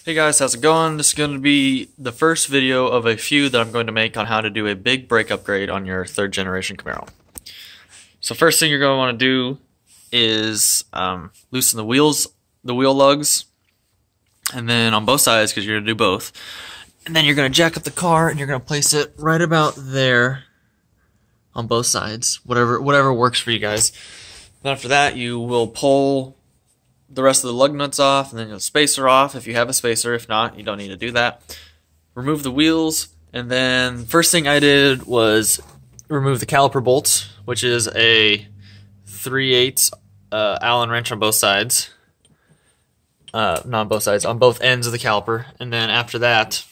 Hey guys, how's it going? This is going to be the first video of a few that I'm going to make on how to do a big brake upgrade on your third generation Camaro. So first thing you're going to want to do is loosen the wheel lugs, and then on both sides, because you're going to do both. And then you're going to jack up the car and you're going to place it right about there on both sides, whatever works for you guys. Then after that, you will pull the rest of the lug nuts off, and then you'll spacer off if you have a spacer. If not, you don't need to do that. Remove the wheels, and then first thing I did was remove the caliper bolts, which is a 3/8 Allen wrench on both sides. Not on both sides, on both ends of the caliper. And then after that,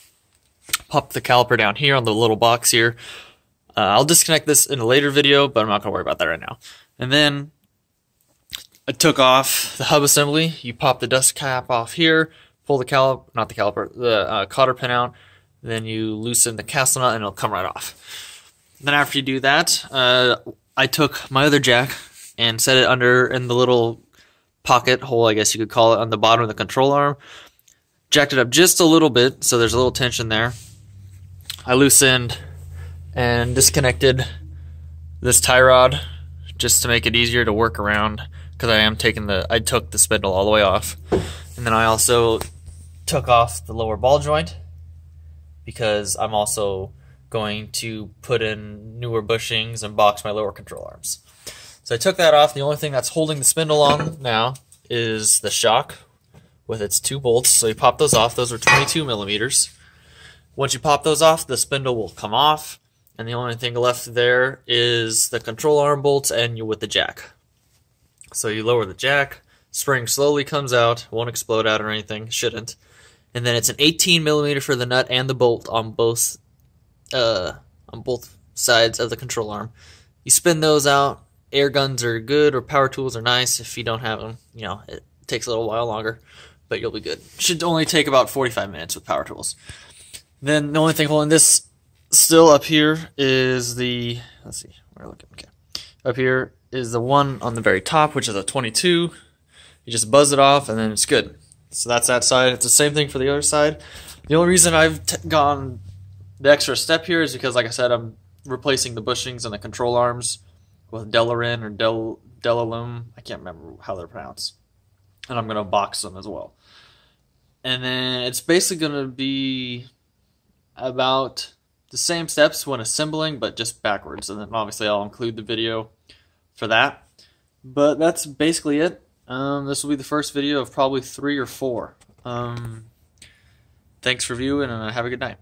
pop the caliper down here on the little box here. I'll disconnect this in a later video, but I'm not going to worry about that right now. And then I took off the hub assembly. You pop the dust cap off here, pull the the cotter pin out, then you loosen the castle nut and it'll come right off. Then after you do that, I took my other jack and set it under in the little pocket hole, I guess you could call it, on the bottom of the control arm. Jacked it up just a little bit, so there's a little tension there. I loosened and disconnected this tie rod just to make it easier to work around, because I took the spindle all the way off. And then I also took off the lower ball joint, because I'm also going to put in newer bushings and box my lower control arms. So I took that off. The only thing that's holding the spindle on now is the shock with its 2 bolts. So you pop those off. Those are 22 millimeters. Once you pop those off, the spindle will come off, and the only thing left there is the control arm bolts and you with the jack. So you lower the jack, spring slowly comes out, won't explode out or anything, shouldn't. And then it's an 18 millimeter for the nut and the bolt on both sides of the control arm. You spin those out. Air guns are good, or power tools are nice. If you don't have them, it takes a little while longer, but you'll be good. Should only take about 45 minutes with power tools. Then the only thing holding this still up here is the, let's see, we're looking, okay. Up here is the one on the very top, which is a 22. You just buzz it off and then it's good. So that's that side. It's the same thing for the other side. The only reason I've gone the extra step here is because, like I said, I'm replacing the bushings and the control arms with Delarin or Delalum. I can't remember how they're pronounced. And I'm going to box them as well. And then it's basically going to be about the same steps when assembling, but just backwards. And then obviously I'll include the video for that. But that's basically it. This will be the first video of probably 3 or 4. Thanks for viewing, and have a good night.